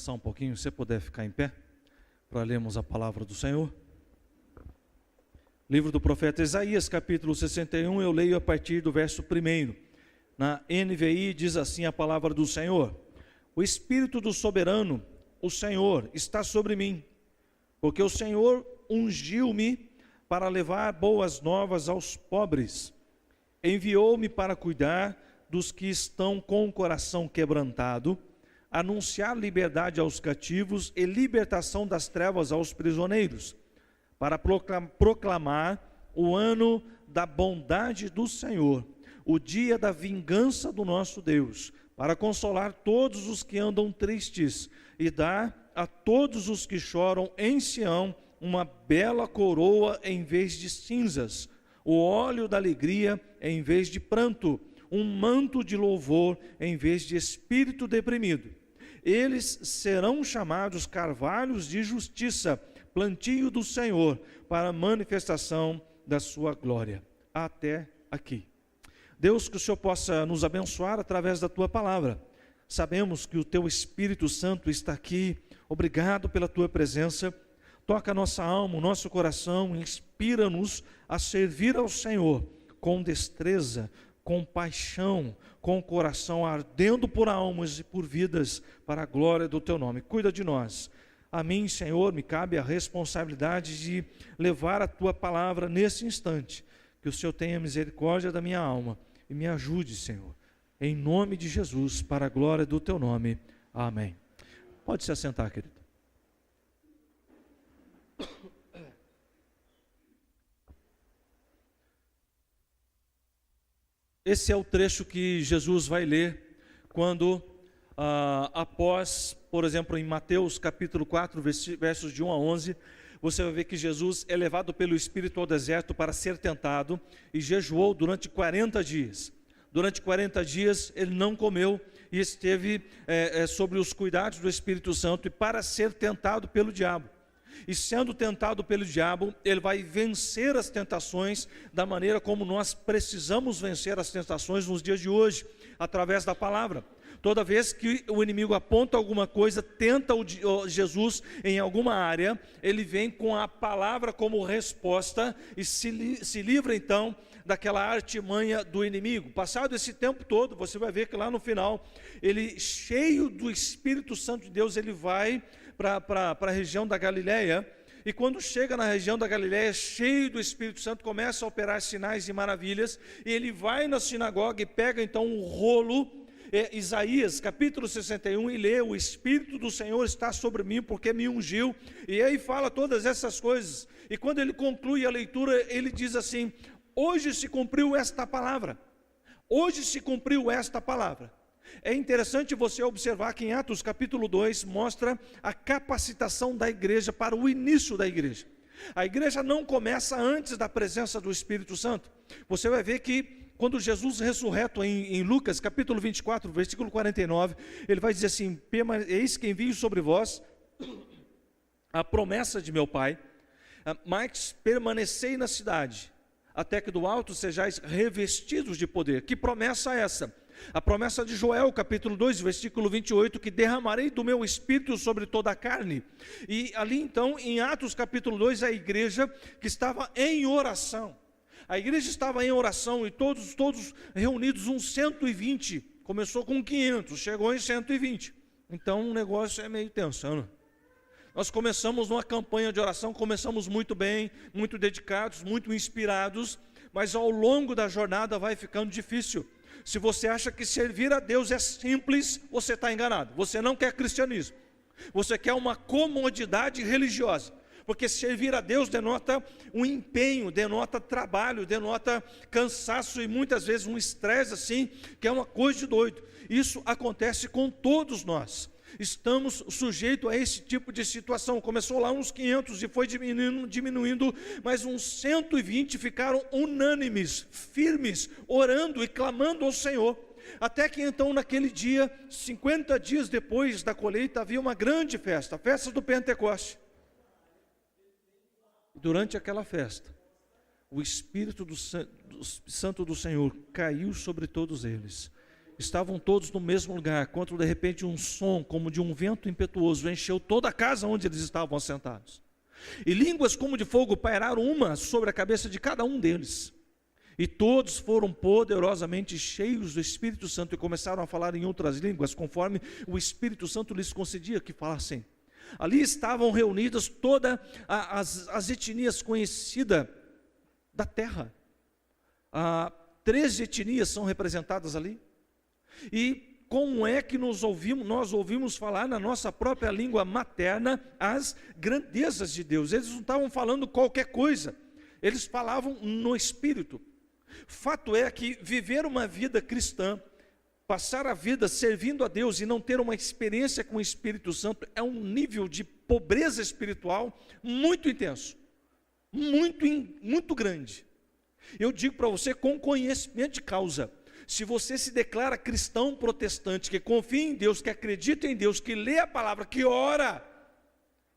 descansar um pouquinho, se puder ficar em pé, para lermos a palavra do Senhor. Livro do profeta Isaías, capítulo 61, eu leio a partir do verso 1. Na NVI diz assim a palavra do Senhor: O Espírito do Soberano, o Senhor, está sobre mim, porque o Senhor ungiu-me para levar boas novas aos pobres. Enviou-me para cuidar dos que estão com o coração quebrantado, anunciar liberdade aos cativos e libertação das trevas aos prisioneiros, para proclamar o ano da bondade do Senhor, o dia da vingança do nosso Deus, para consolar todos os que andam tristes e dar a todos os que choram em Sião uma bela coroa em vez de cinzas, o óleo da alegria em vez de pranto, um manto de louvor em vez de espírito deprimido. Eles serão chamados carvalhos de justiça, plantio do Senhor, para a manifestação da sua glória. Até aqui. Deus, que o Senhor possa nos abençoar através da tua palavra. Sabemos que o teu Espírito Santo está aqui. Obrigado pela tua presença. Toca a nossa alma, o nosso coração, inspira-nos a servir ao Senhor com destreza, com paixão, com o coração ardendo por almas e por vidas, para a glória do teu nome. Cuida de nós. A mim, Senhor, me cabe a responsabilidade de levar a tua palavra nesse instante. Que o Senhor tenha misericórdia da minha alma e me ajude, Senhor. Em nome de Jesus, para a glória do teu nome. Amém. Pode se assentar, querido. Esse é o trecho que Jesus vai ler quando, após, por exemplo, em Mateus capítulo 4, versos de 1 a 11, você vai ver que Jesus é levado pelo Espírito ao deserto para ser tentado e jejuou durante 40 dias. Durante 40 dias ele não comeu e esteve sobre os cuidados do Espírito Santo e para ser tentado pelo diabo. E sendo tentado pelo diabo, ele vai vencer as tentações da maneira como nós precisamos vencer as tentações nos dias de hoje, através da palavra. Toda vez que o inimigo aponta alguma coisa, tenta Jesus em alguma área, ele vem com a palavra como resposta e se livra então daquela artimanha do inimigo. Passado esse tempo todo, você vai ver que lá no final, ele cheio do Espírito Santo de Deus, ele vai para a região da Galileia, e quando chega na região da Galileia, cheio do Espírito Santo, começa a operar sinais e maravilhas, e ele vai na sinagoga e pega então um rolo, Isaías capítulo 61, e lê: o Espírito do Senhor está sobre mim, porque me ungiu, e aí fala todas essas coisas, e quando ele conclui a leitura, ele diz assim: hoje se cumpriu esta palavra, hoje se cumpriu esta palavra. É interessante você observar que em Atos capítulo 2 mostra a capacitação da igreja para o início da igreja. A igreja não começa antes da presença do Espírito Santo. Você vai ver que quando Jesus ressurreto em Lucas capítulo 24, versículo 49, ele vai dizer assim: eis que envio sobre vós a promessa de meu Pai, mas permanecei na cidade, até que do alto sejais revestidos de poder. Que promessa é essa? A promessa de Joel, capítulo 2, versículo 28, que derramarei do meu Espírito sobre toda a carne. E ali então, em Atos capítulo 2, a igreja que estava em oração. A igreja estava em oração e todos reunidos, uns 120. Começou com 500, chegou em 120. Então o negócio é meio tenso, não? Nós começamos uma campanha de oração, começamos muito bem, muito dedicados, muito inspirados, mas ao longo da jornada vai ficando difícil. Se você acha que servir a Deus é simples, você está enganado. Você não quer cristianismo. Você quer uma comodidade religiosa. Porque servir a Deus denota um empenho, denota trabalho, denota cansaço e muitas vezes um estresse assim, que é uma coisa de doido. Isso acontece com todos nós. Estamos sujeitos a esse tipo de situação. Começou lá uns 500 e foi diminuindo, mas uns 120 ficaram unânimes, firmes, orando e clamando ao Senhor. Até que então naquele dia, 50 dias depois da colheita, havia uma grande festa, a festa do Pentecoste. Durante aquela festa, o Espírito Santo do Senhor caiu sobre todos eles. estavam todos no mesmo lugar, quando de repente um som como de um vento impetuoso encheu toda a casa onde eles estavam assentados. E línguas como de fogo pairaram uma sobre a cabeça de cada um deles. E todos foram poderosamente cheios do Espírito Santo e começaram a falar em outras línguas, conforme o Espírito Santo lhes concedia que falassem. Ali estavam reunidas todas as etnias conhecidas da terra. 13 etnias são representadas ali. E como é que nós ouvimos falar na nossa própria língua materna as grandezas de Deus? Eles não estavam falando qualquer coisa, eles falavam no Espírito. Fato é que viver uma vida cristã, passar a vida servindo a Deus e não ter uma experiência com o Espírito Santo é um nível de pobreza espiritual muito intenso, muito grande. Eu digo para você com conhecimento de causa, se você se declara cristão protestante, que confia em Deus, que acredita em Deus, que lê a palavra, que ora,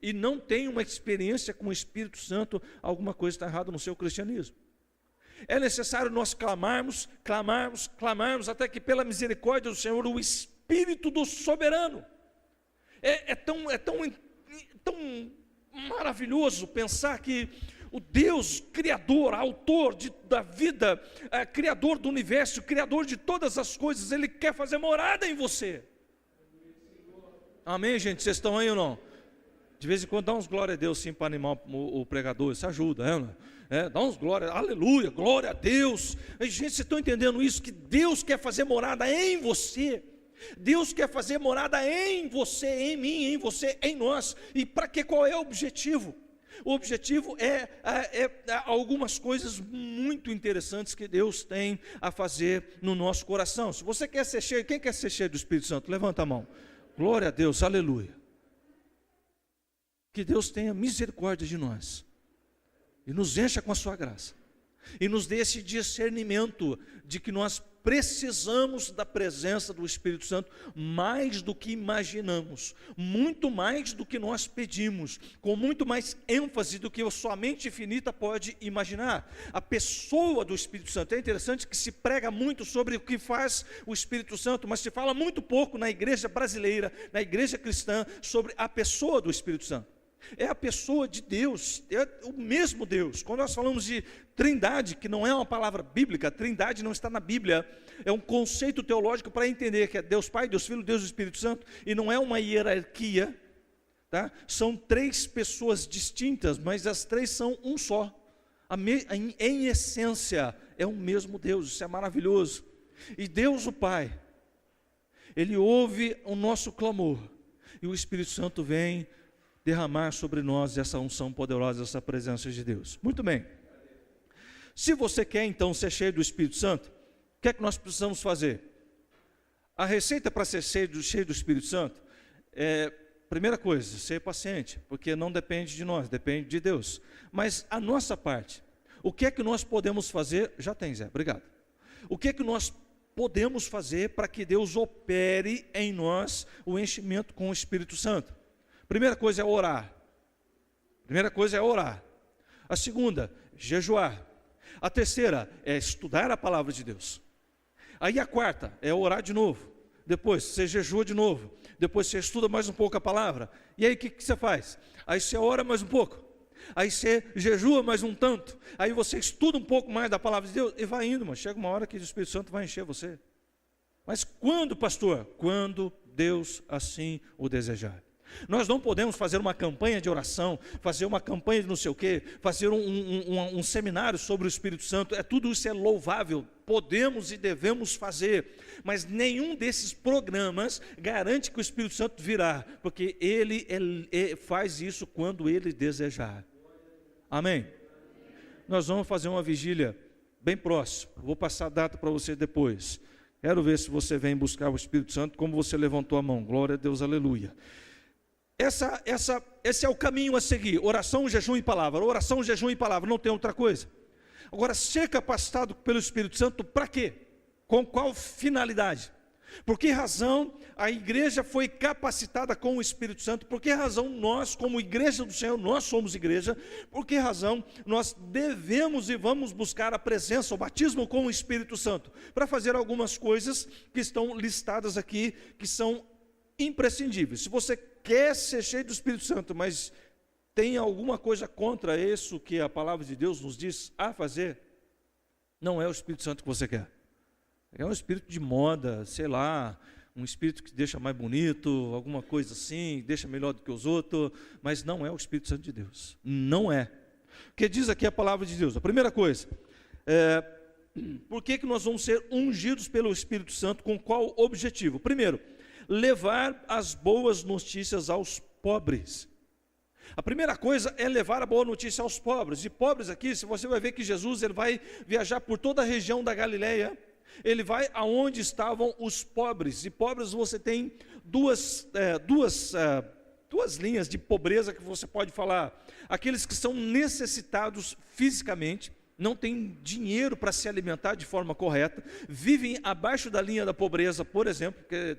e não tem uma experiência com o Espírito Santo, alguma coisa está errada no seu cristianismo. É necessário nós clamarmos, até que pela misericórdia do Senhor, o Espírito do soberano, é tão maravilhoso pensar que o Deus criador, autor da vida, criador do universo, criador de todas as coisas, Ele quer fazer morada em você. Amém, gente? Vocês estão aí ou não? De vez em quando dá uns glória a Deus sim para animar o pregador, isso ajuda, dá uns glória, aleluia, glória a Deus. Gente, vocês estão entendendo isso? Que Deus quer fazer morada em você. Deus quer fazer morada em você, em mim, em você, em nós. E para quê? Qual é o objetivo? O objetivo é algumas coisas muito interessantes que Deus tem a fazer no nosso coração. Se você quer ser cheio, quem quer ser cheio do Espírito Santo? Levanta a mão. Glória a Deus, aleluia. Que Deus tenha misericórdia de nós e nos encha com a sua graça e nos dê esse discernimento de que nós precisamos da presença do Espírito Santo mais do que imaginamos, muito mais do que nós pedimos, com muito mais ênfase do que a sua mente infinita pode imaginar. A pessoa do Espírito Santo, é interessante que se prega muito sobre o que faz o Espírito Santo, mas se fala muito pouco na igreja brasileira, na igreja cristã, sobre a pessoa do Espírito Santo. É a pessoa de Deus, é o mesmo Deus. Quando nós falamos de trindade, que não é uma palavra bíblica, trindade não está na Bíblia, é um conceito teológico para entender que é Deus Pai, Deus Filho, Deus Espírito Santo, e não é uma hierarquia, tá? São três pessoas distintas, mas as três são um só, em essência é o mesmo Deus. Isso é maravilhoso. E Deus o Pai, Ele ouve o nosso clamor, e o Espírito Santo vem derramar sobre nós essa unção poderosa, essa presença de Deus. Muito bem. Se você quer então ser cheio do Espírito Santo, o que é que nós precisamos fazer? A receita para ser cheio do Espírito Santo é, primeira coisa, ser paciente, porque não depende de nós, depende de Deus. Mas a nossa parte, o que é que nós podemos fazer? Já tem, Zé, obrigado. O que é que nós podemos fazer para que Deus opere em nós o enchimento com o Espírito Santo? Primeira coisa é orar. A segunda, jejuar. A terceira é estudar a palavra de Deus. Aí a quarta é orar de novo. Depois você jejua de novo. Depois você estuda mais um pouco a palavra. E aí o que você faz? Aí você ora mais um pouco. Aí você jejua mais um tanto. Aí você estuda um pouco mais da palavra de Deus. E vai indo, mas chega uma hora que o Espírito Santo vai encher você. Mas quando, pastor? Quando Deus assim o desejar. Nós não podemos fazer uma campanha de oração, fazer uma campanha de não sei o quê, fazer um seminário sobre o Espírito Santo. Tudo isso é louvável, podemos e devemos fazer, mas nenhum desses programas garante que o Espírito Santo virá, porque ele faz isso quando ele desejar. Amém? Nós vamos fazer uma vigília bem próximo, vou passar a data para você depois. Quero ver se você vem buscar o Espírito Santo, como você levantou a mão. Glória a Deus, aleluia. Esse é o caminho a seguir, oração, jejum e palavra, não tem outra coisa. Agora, ser capacitado pelo Espírito Santo para quê? Com qual finalidade? Por que razão a igreja foi capacitada com o Espírito Santo? Por que razão nós, como igreja do Senhor, nós somos igreja? Por que razão nós devemos e vamos buscar a presença, o batismo com o Espírito Santo? Para fazer algumas coisas que estão listadas aqui, que são imprescindíveis. Se você quer ser cheio do Espírito Santo, mas tem alguma coisa contra isso que a palavra de Deus nos diz a fazer, não é o Espírito Santo que você quer. É um espírito de moda, sei lá, um espírito que deixa mais bonito, alguma coisa assim, deixa melhor do que os outros, mas não é o Espírito Santo de Deus. Não é. O que diz aqui a palavra de Deus? A primeira coisa, por que nós vamos ser ungidos pelo Espírito Santo? Com qual objetivo? Primeiro, levar as boas notícias aos pobres. A primeira coisa é levar a boa notícia aos pobres. E pobres aqui, se você vai ver que Jesus ele vai viajar por toda a região da Galileia, ele vai aonde estavam os pobres. E pobres você tem duas linhas de pobreza que você pode falar. Aqueles que são necessitados fisicamente, não têm dinheiro para se alimentar de forma correta, vivem abaixo da linha da pobreza, por exemplo, porque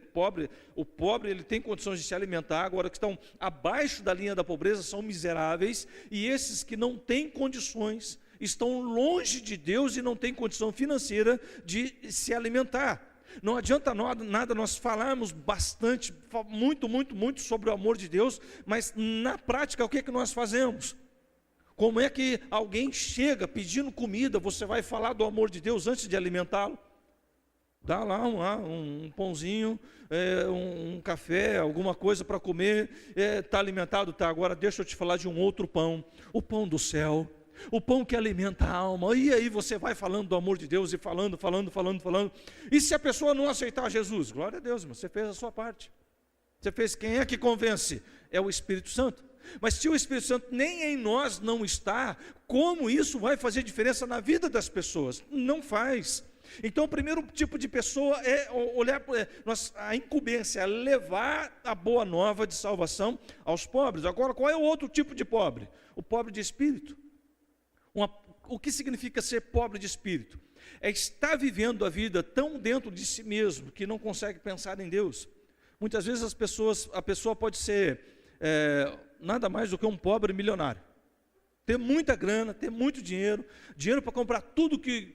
o pobre ele tem condições de se alimentar, agora que estão abaixo da linha da pobreza são miseráveis, e esses que não têm condições, estão longe de Deus e não têm condição financeira de se alimentar. Não adianta nada nós falarmos bastante, muito sobre o amor de Deus, mas na prática o que é que nós fazemos? Como é que alguém chega pedindo comida, você vai falar do amor de Deus antes de alimentá-lo? Dá lá um pãozinho, um café, alguma coisa para comer, está alimentado? Tá, agora deixa eu te falar de um outro pão, o pão do céu, o pão que alimenta a alma. E aí você vai falando do amor de Deus e falando. E se a pessoa não aceitar Jesus? Glória a Deus, irmão, você fez a sua parte. Você fez. Quem é que convence? É o Espírito Santo. Mas se o Espírito Santo nem em nós não está, como isso vai fazer diferença na vida das pessoas? Não faz. Então o primeiro tipo de pessoa é olhar, a incumbência é levar a boa nova de salvação aos pobres. Agora, qual é o outro tipo de pobre? O pobre de espírito. O que significa ser pobre de espírito? É estar vivendo a vida tão dentro de si mesmo que não consegue pensar em Deus. Muitas vezes a pessoa pode ser nada mais do que um pobre milionário. Ter muita grana, ter muito dinheiro para comprar tudo que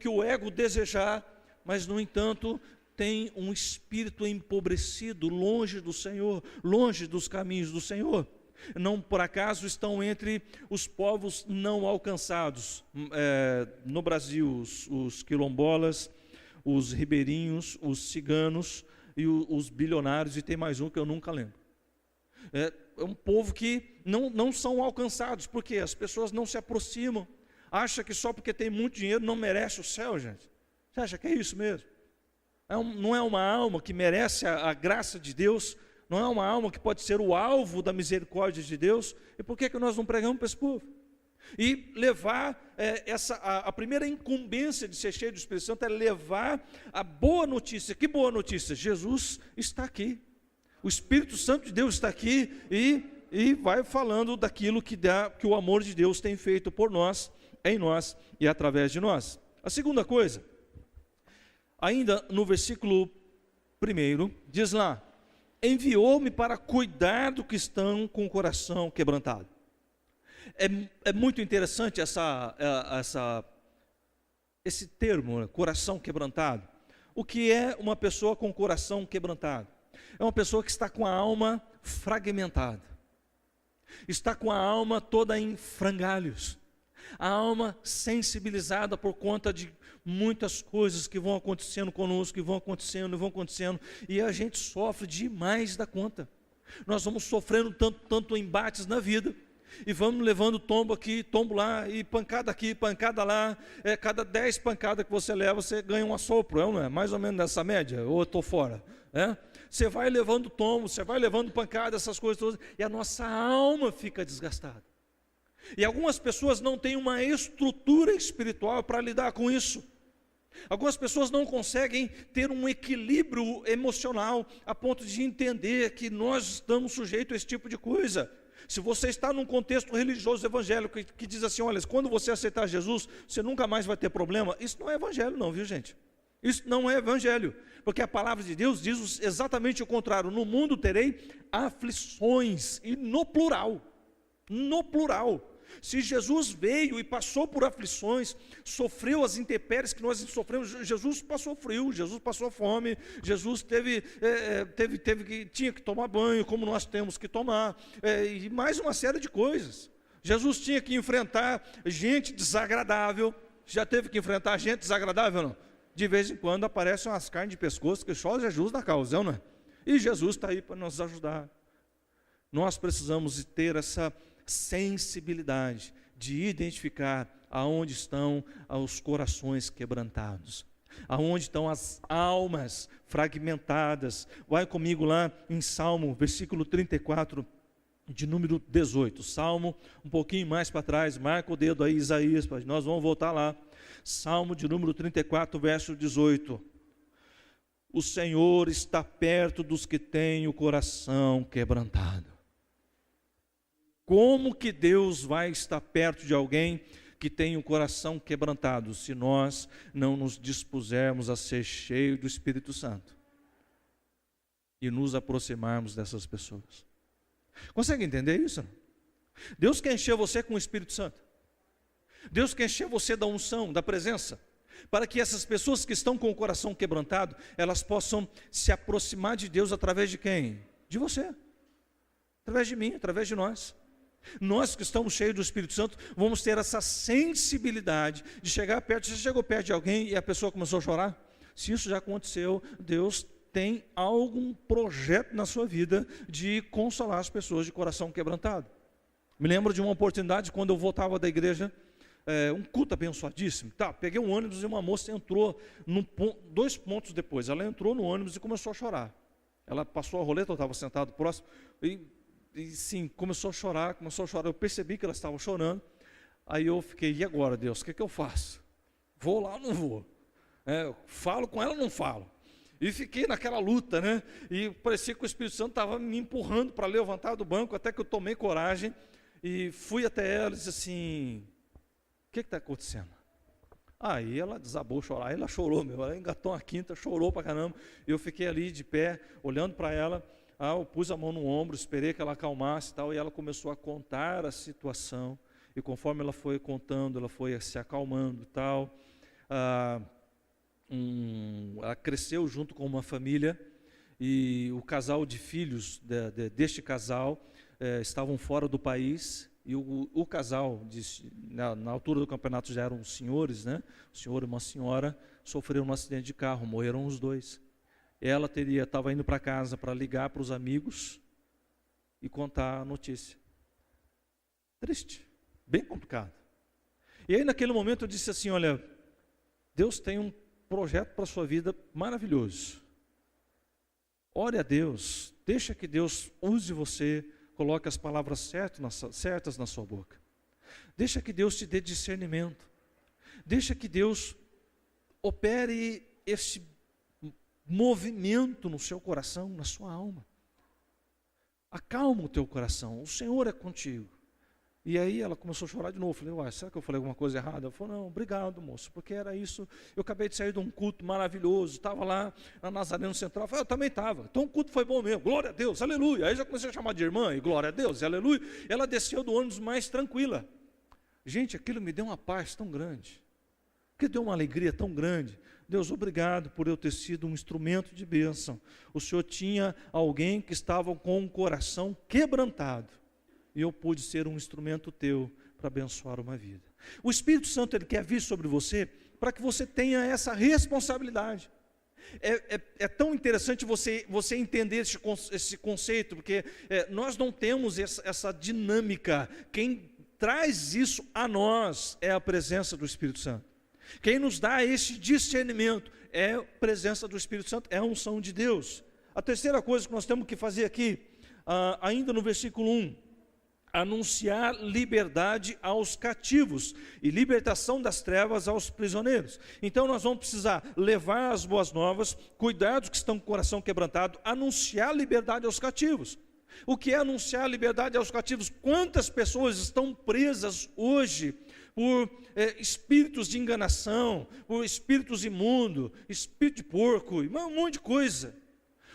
o ego desejar, mas no entanto tem um espírito empobrecido, longe do Senhor, longe dos caminhos do Senhor. Não por acaso estão entre os povos não alcançados no Brasil, os quilombolas, os ribeirinhos, os ciganos e os bilionários, e tem mais um que eu nunca lembro. É um povo que não são alcançados, porque as pessoas não se aproximam, acham que só porque tem muito dinheiro não merece o céu, gente. Você acha que é isso mesmo? Não é uma alma que merece a graça de Deus, não é uma alma que pode ser o alvo da misericórdia de Deus. E por que nós não pregamos para esse povo? E levar a primeira incumbência de ser cheio do Espírito Santo é levar a boa notícia. Que boa notícia? Jesus está aqui. O Espírito Santo de Deus está aqui e vai falando daquilo que o amor de Deus tem feito por nós, em nós e através de nós. A segunda coisa, ainda no versículo 1, diz lá: enviou-me para cuidar do que estão com o coração quebrantado. É muito interessante esse termo, né? Coração quebrantado. O que é uma pessoa com o coração quebrantado? É uma pessoa que está com a alma fragmentada, está com a alma toda em frangalhos, a alma sensibilizada por conta de muitas coisas que vão acontecendo conosco, que vão acontecendo, e a gente sofre demais da conta. Nós vamos sofrendo tanto embates na vida, e vamos levando tombo aqui, tombo lá, e pancada aqui, pancada lá. Cada 10 pancadas que você leva, você ganha um assopro, não é? Mais ou menos nessa média, ou eu estou fora, Você vai levando tombo, você vai levando pancada, essas coisas todas, e a nossa alma fica desgastada. E algumas pessoas não têm uma estrutura espiritual para lidar com isso. Algumas pessoas não conseguem ter um equilíbrio emocional a ponto de entender que nós estamos sujeitos a esse tipo de coisa. Se você está num contexto religioso evangélico que diz assim: olha, quando você aceitar Jesus, você nunca mais vai ter problema, isso não é evangelho não, viu gente? Isso não é evangelho, porque a palavra de Deus diz exatamente o contrário: no mundo terei aflições, e no plural, no plural. Se Jesus veio e passou por aflições, sofreu as intempéries que nós sofremos, Jesus passou frio, Jesus passou fome, Jesus tinha que tomar banho, como nós temos que tomar, e mais uma série de coisas. Jesus tinha que enfrentar gente desagradável. Já teve que enfrentar gente desagradável, não? De vez em quando aparecem umas carnes de pescoço que só Jesus dá causa, não é? E Jesus está aí para nos ajudar. Nós precisamos ter essa sensibilidade de identificar aonde estão os corações quebrantados, aonde estão as almas fragmentadas. Vai comigo lá em Salmo, versículo 34, de número 18. Salmo, um pouquinho mais para trás, marca o dedo aí, Isaías, nós vamos voltar lá. Salmo de número 34, verso 18. O Senhor está perto dos que têm o coração quebrantado. Como que Deus vai estar perto de alguém que tem o coração quebrantado, se nós não nos dispusermos a ser cheios do Espírito Santo e nos aproximarmos dessas pessoas? Consegue entender isso? Deus quer encher você com o Espírito Santo. Deus quer encher você da unção, da presença, para que essas pessoas que estão com o coração quebrantado, elas possam se aproximar de Deus através de quem? De você, através de mim, através de nós. Nós que estamos cheios do Espírito Santo, vamos ter essa sensibilidade de chegar perto. Você chegou perto de alguém e a pessoa começou a chorar? Se isso já aconteceu, Deus tem algum projeto na sua vida de consolar as pessoas de coração quebrantado. Me lembro de uma oportunidade quando eu voltava da igreja, um culto abençoadíssimo. Peguei um ônibus e uma moça entrou 2 pontos depois. Ela entrou no ônibus e começou a chorar. Ela passou a roleta, eu estava sentado próximo e sim, começou a chorar. Eu percebi que ela estava chorando. Aí eu fiquei, e agora, Deus, o que eu faço? Vou lá ou não vou? Falo com ela ou não falo? E fiquei naquela luta, né? E parecia que o Espírito Santo estava me empurrando para levantar do banco, até que eu tomei coragem e fui até ela e disse assim: o que está acontecendo? Aí ela desabou a chorar, ela chorou, ela engatou uma quinta, chorou para caramba. Eu fiquei ali de pé, olhando para ela. Eu pus a mão no ombro, esperei que ela acalmasse e tal, e ela começou a contar a situação, e conforme ela foi contando, ela foi se acalmando e tal. Ela cresceu junto com uma família, e o casal de filhos deste casal estavam fora do país, e o casal, na altura do campeonato já eram senhores, né? O senhor e uma senhora sofreram um acidente de carro, morreram os dois. Ela estava indo para casa para ligar para os amigos e contar a notícia. Triste, bem complicado. E aí naquele momento eu disse assim: olha, Deus tem um projeto para a sua vida maravilhoso. Ore a Deus, deixa que Deus use você, coloque as palavras certas na sua boca. Deixa que Deus te dê discernimento. Deixa que Deus opere esse movimento no seu coração, na sua alma. Acalma o teu coração, o Senhor é contigo. E aí ela começou a chorar de novo. Eu falei: será que eu falei alguma coisa errada? Ela falou: não, obrigado, moço, porque era isso. Eu acabei de sair de um culto maravilhoso, estava lá na Nazareno Central. Eu falei: eu também estava. Então o culto foi bom mesmo, glória a Deus, aleluia. Aí já comecei a chamar de irmã, e glória a Deus, e aleluia. Ela desceu do ônibus mais tranquila. Gente, aquilo me deu uma paz tão grande, que deu uma alegria tão grande. Deus, obrigado por eu ter sido um instrumento de bênção. O Senhor tinha alguém que estava com um coração quebrantado, e eu pude ser um instrumento teu para abençoar uma vida. O Espírito Santo, ele quer vir sobre você para que você tenha essa responsabilidade. É tão interessante você entender esse conceito, porque nós não temos essa dinâmica. Quem traz isso a nós é a presença do Espírito Santo. Quem nos dá esse discernimento é a presença do Espírito Santo, é a unção de Deus. A terceira coisa que nós temos que fazer aqui, ainda no versículo 1, anunciar liberdade aos cativos e libertação das trevas aos prisioneiros. Então nós vamos precisar levar as boas novas, cuidar dos que estão com o coração quebrantado, anunciar liberdade aos cativos. O que é anunciar a liberdade aos cativos? Quantas pessoas estão presas hoje por espíritos de enganação, por espíritos imundos, espírito de porco, um monte de coisa.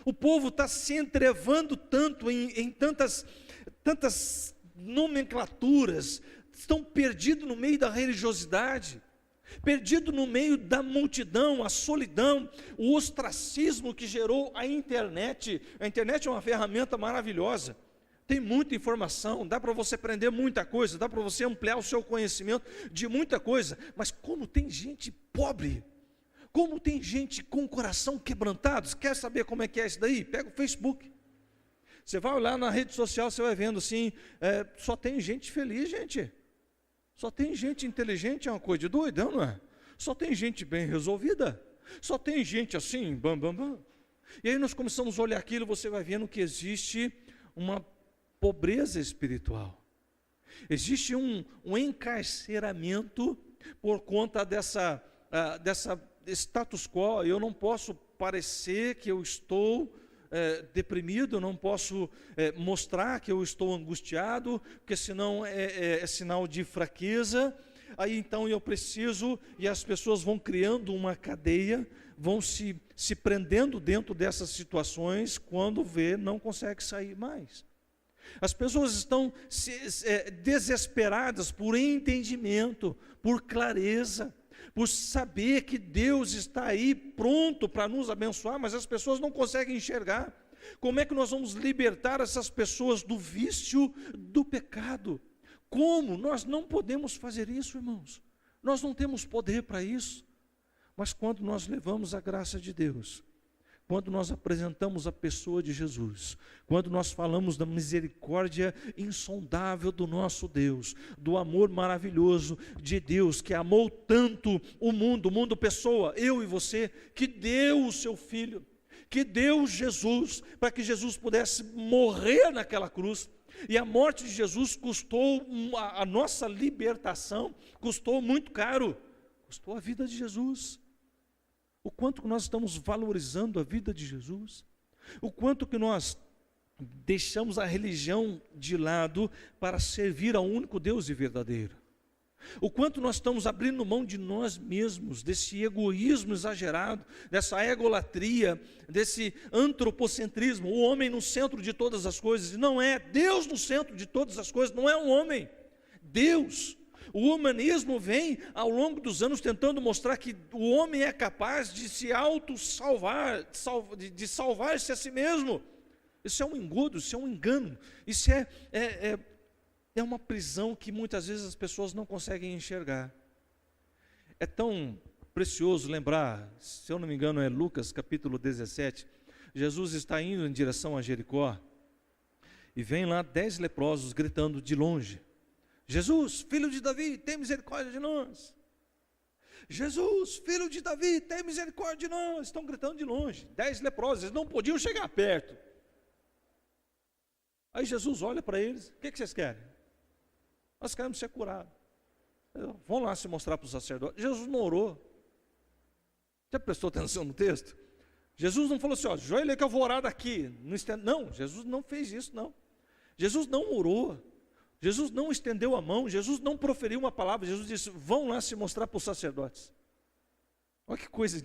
O povo está se entrevando tanto em tantas nomenclaturas, estão perdidos no meio da religiosidade, perdido no meio da multidão, a solidão, o ostracismo que gerou a internet. A internet é uma ferramenta maravilhosa, tem muita informação, dá para você aprender muita coisa, dá para você ampliar o seu conhecimento de muita coisa, mas como tem gente pobre, como tem gente com o coração quebrantado. Quer saber como é que é isso daí? Pega o Facebook, você vai olhar na rede social, você vai vendo assim, só tem gente feliz, gente. Só tem gente inteligente, é uma coisa de doidão, não é? Só tem gente bem resolvida, só tem gente assim, bam, bam, bam. E aí nós começamos a olhar aquilo, você vai vendo que existe uma pobreza espiritual, existe um encarceramento por conta dessa status quo. Eu não posso parecer que eu estou deprimido, eu não posso mostrar que eu estou angustiado, porque senão é sinal de fraqueza. Aí então eu preciso, e as pessoas vão criando uma cadeia, vão se prendendo dentro dessas situações, quando vê, não consegue sair mais. As pessoas estão desesperadas por entendimento, por clareza, por saber que Deus está aí pronto para nos abençoar, mas as pessoas não conseguem enxergar. Como é que nós vamos libertar essas pessoas do vício, do pecado? Como? Nós não podemos fazer isso, irmãos. Nós não temos poder para isso. Mas quando nós levamos a graça de Deus, quando nós apresentamos a pessoa de Jesus, quando nós falamos da misericórdia insondável do nosso Deus, do amor maravilhoso de Deus, que amou tanto o mundo pessoa, eu e você, que deu o seu Filho, que deu Jesus, para que Jesus pudesse morrer naquela cruz. E a morte de Jesus custou, a nossa libertação custou muito caro, custou a vida de Jesus. O quanto que nós estamos valorizando a vida de Jesus, o quanto que nós deixamos a religião de lado para servir ao único Deus e verdadeiro, o quanto nós estamos abrindo mão de nós mesmos, desse egoísmo exagerado, dessa egolatria, desse antropocentrismo, o homem no centro de todas as coisas. E não é Deus no centro de todas as coisas, não é um homem, Deus. O humanismo vem ao longo dos anos tentando mostrar que o homem é capaz de se auto-salvar, de salvar-se a si mesmo. Isso é um engodo, isso é um engano, isso é uma prisão que muitas vezes as pessoas não conseguem enxergar. É tão precioso lembrar, se eu não me engano é Lucas capítulo 17, Jesus está indo em direção a Jericó, e vem lá 10 leprosos gritando de longe: Jesus, filho de Davi, tem misericórdia de nós. Jesus, filho de Davi, tem misericórdia de nós. Estão gritando de longe, 10 leprosos, eles não podiam chegar perto. Aí Jesus olha para eles: o que vocês querem? Nós queremos ser curados. Vão lá se mostrar para o sacerdote. Jesus não orou. Já prestou atenção no texto? Jesus não falou assim: ó, joelha que eu vou orar daqui. Não, Jesus não fez isso, não. Jesus não orou. Jesus não estendeu a mão, Jesus não proferiu uma palavra. Jesus disse: vão lá se mostrar para os sacerdotes. Olha que coisa.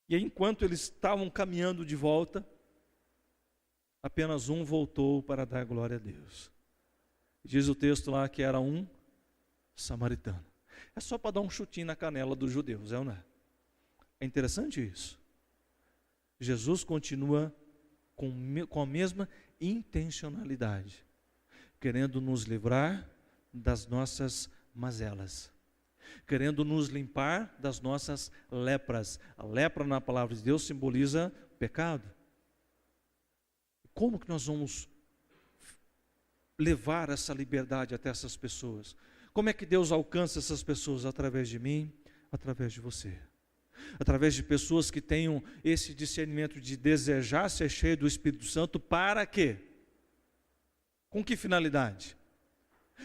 E aí, enquanto eles estavam caminhando de volta, apenas um voltou para dar glória a Deus. Diz o texto lá que era um samaritano. É só para dar um chutinho na canela dos judeus, é ou não é? É interessante isso. Jesus continua com a mesma intencionalidade, querendo nos livrar das nossas mazelas, querendo nos limpar das nossas lepras. A lepra na palavra de Deus simboliza pecado. Como que nós vamos levar essa liberdade até essas pessoas? Como é que Deus alcança essas pessoas? Através de mim, através de você. Através de pessoas que tenham esse discernimento de desejar ser cheio do Espírito Santo. Para quê? Com que finalidade?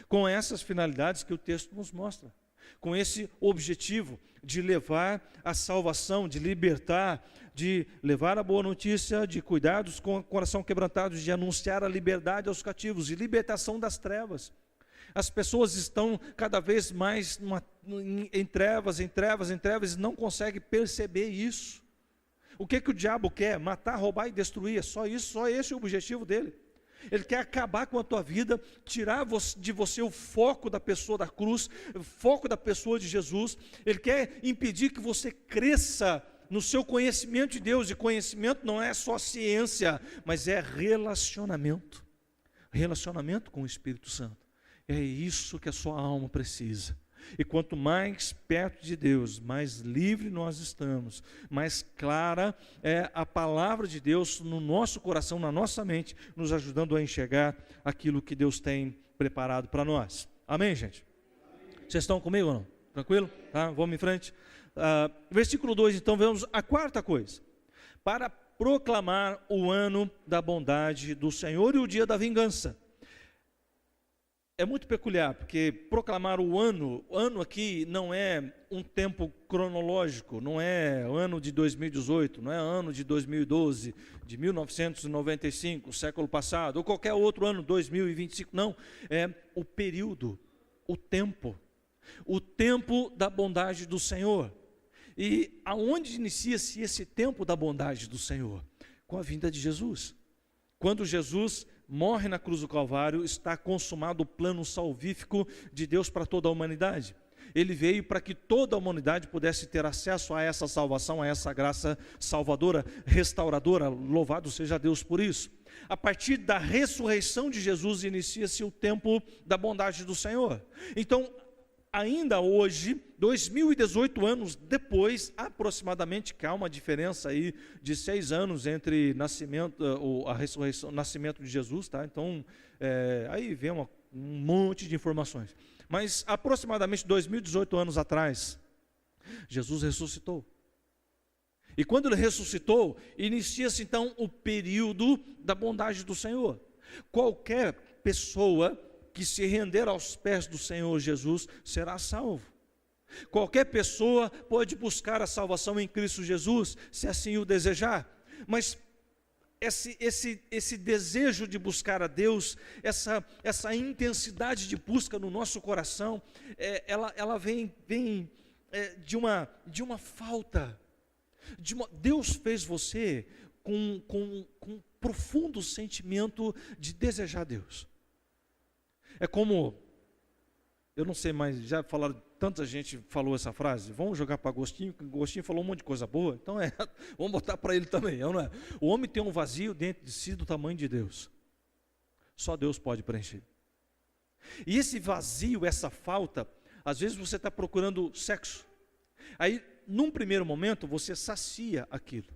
Com essas finalidades que o texto nos mostra, com esse objetivo. de levar a salvação, de libertar, de levar a boa notícia, de cuidados com o coração quebrantado, de anunciar a liberdade aos cativos, de libertação das trevas. As pessoas estão cada vez mais em trevas, e não conseguem perceber isso. O que o diabo quer? Matar, roubar e destruir. É só isso, só esse é o objetivo dele. Ele quer acabar com a tua vida, tirar de você o foco da pessoa da cruz, o foco da pessoa de Jesus. Ele quer impedir que você cresça no seu conhecimento de Deus. E conhecimento não é só ciência, mas é relacionamento. Relacionamento com o Espírito Santo. É isso que a sua alma precisa. E quanto mais perto de Deus, mais livre nós estamos, mais clara é a palavra de Deus no nosso coração, na nossa mente, nos ajudando a enxergar aquilo que Deus tem preparado para nós. Amém, gente? Vocês estão comigo ou não? Tranquilo? Tá? Vamos em frente. Versículo 2, então, vemos a quarta coisa. Para proclamar o ano da bondade do Senhor e o dia da vingança. É muito peculiar, porque proclamar o ano aqui não é um tempo cronológico, não é ano de 2018, não é ano de 2012, de 1995, século passado, ou qualquer outro ano, 2025, não, é o período, o tempo da bondade do Senhor. E aonde inicia-se esse tempo da bondade do Senhor? Com a vinda de Jesus. Quando Jesus morre na cruz do Calvário, está consumado o plano salvífico de Deus para toda a humanidade. Ele veio para que toda a humanidade pudesse ter acesso a essa salvação, a essa graça salvadora, restauradora. Louvado seja Deus por isso. A partir da ressurreição de Jesus, inicia-se o tempo da bondade do Senhor. Então, ainda hoje, 2018 anos depois, aproximadamente, que há uma diferença aí de 6 anos entre a ressurreição, o nascimento de Jesus, tá? Então, aí vem um monte de informações. Mas aproximadamente 2018 anos atrás, Jesus ressuscitou. E quando ele ressuscitou, inicia-se então o período da bondade do Senhor. Qualquer pessoa que se render aos pés do Senhor Jesus será salvo. Qualquer pessoa pode buscar a salvação em Cristo Jesus, se assim o desejar. Mas esse desejo de buscar a Deus, essa intensidade de busca no nosso coração, ela vem de uma falta. Deus fez você com um profundo sentimento de desejar Deus. É como, eu não sei mais, já falaram, tanta gente falou essa frase, vamos jogar para Agostinho, que Agostinho falou um monte de coisa boa, então vamos botar para ele também, não é? O homem tem um vazio dentro de si do tamanho de Deus, só Deus pode preencher. E esse vazio, essa falta, às vezes você está procurando sexo, aí num primeiro momento você sacia aquilo,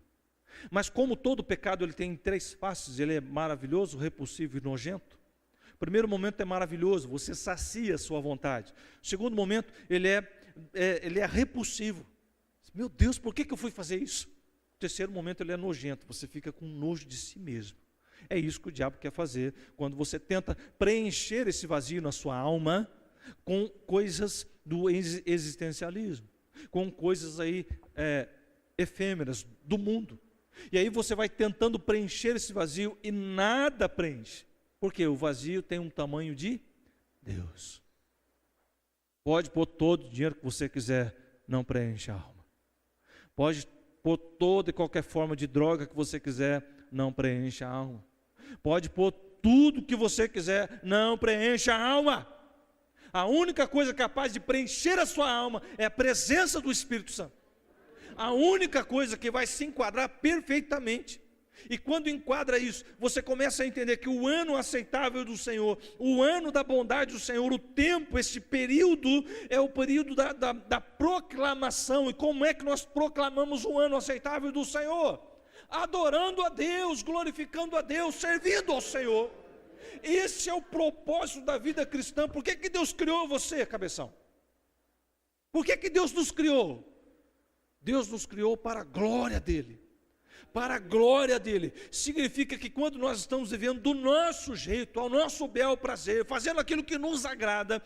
mas como todo pecado ele tem 3 faces, ele é maravilhoso, repulsivo e nojento. O primeiro momento é maravilhoso, você sacia a sua vontade. O segundo momento, ele é repulsivo. Meu Deus, por que eu fui fazer isso? O terceiro momento, ele é nojento, você fica com nojo de si mesmo. É isso que o diabo quer fazer, quando você tenta preencher esse vazio na sua alma com coisas do existencialismo, com coisas aí efêmeras do mundo. E aí você vai tentando preencher esse vazio e nada preenche. Porque o vazio tem um tamanho de Deus. Pode pôr todo o dinheiro que você quiser, não preenche a alma. Pode pôr toda e qualquer forma de droga que você quiser, não preenche a alma. Pode pôr tudo que você quiser, não preenche a alma. A única coisa capaz de preencher a sua alma é a presença do Espírito Santo. A única coisa que vai se enquadrar perfeitamente. E quando enquadra isso, você começa a entender que o ano aceitável do Senhor, o ano da bondade do Senhor, o tempo, esse período, é o período da proclamação. E como é que nós proclamamos o ano aceitável do Senhor? Adorando a Deus, glorificando a Deus, servindo ao Senhor. Esse é o propósito da vida cristã. Por que Deus criou você, cabeção? Por que Deus nos criou? Deus nos criou para a glória dEle. Para a glória dEle. Significa que quando nós estamos vivendo do nosso jeito, ao nosso bel prazer, fazendo aquilo que nos agrada,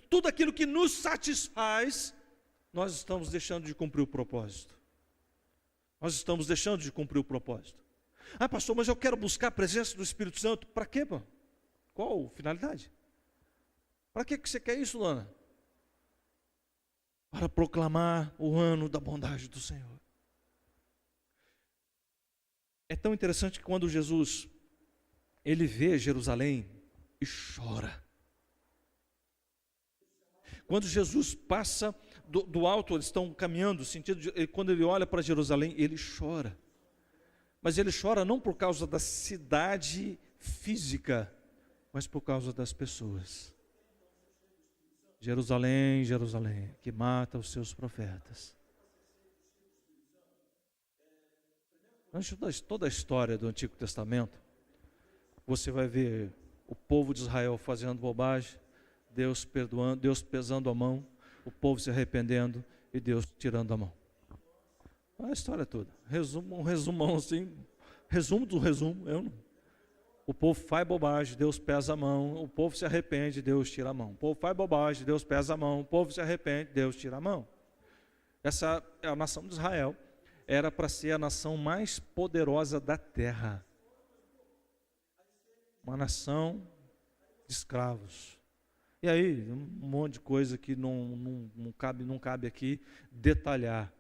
tudo aquilo que nos satisfaz, nós estamos deixando de cumprir o propósito. Nós estamos deixando de cumprir o propósito. Ah, pastor, mas eu quero buscar a presença do Espírito Santo. Para quê, mano? Qual a finalidade? Para que você quer isso, Lana? Para proclamar o ano da bondade do Senhor. É tão interessante que quando Jesus, ele vê Jerusalém e chora. Quando Jesus passa do alto, eles estão caminhando, quando ele olha para Jerusalém, ele chora. Mas ele chora não por causa da cidade física, mas por causa das pessoas. Jerusalém, Jerusalém, que mata os seus profetas. Antes de toda a história do Antigo Testamento, você vai ver o povo de Israel fazendo bobagem, Deus perdoando, Deus pesando a mão, o povo se arrependendo e Deus tirando a mão. A história toda. Um resumão assim, resumo do resumo. O povo faz bobagem, Deus pesa a mão, o povo se arrepende, Deus tira a mão. O povo faz bobagem, Deus pesa a mão, o povo se arrepende, Deus tira a mão. Essa é a nação de Israel. Era para ser a nação mais poderosa da terra. Uma nação de escravos. E aí, um monte de coisa que não cabe aqui detalhar.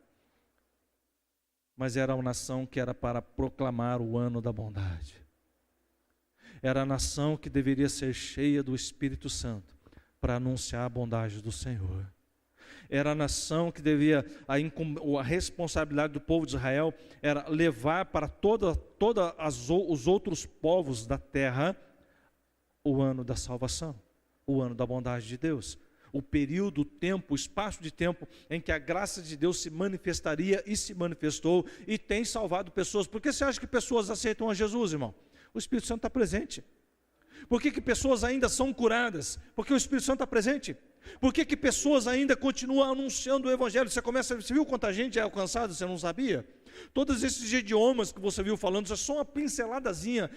Mas era uma nação que era para proclamar o ano da bondade. Era a nação que deveria ser cheia do Espírito Santo para anunciar a bondade do Senhor. Era a nação que devia, a responsabilidade do povo de Israel era levar para todos os outros povos da terra o ano da salvação, o ano da bondade de Deus. O período, o tempo, o espaço de tempo em que a graça de Deus se manifestaria e se manifestou e tem salvado pessoas. Por que você acha que pessoas aceitam a Jesus, irmão? O Espírito Santo está presente. Por que pessoas ainda são curadas? Porque o Espírito Santo está presente. Por que pessoas ainda continuam anunciando o Evangelho? Você viu quanta gente é alcançada, você não sabia? Todos esses idiomas que você viu falando, isso é só uma pinceladazinha.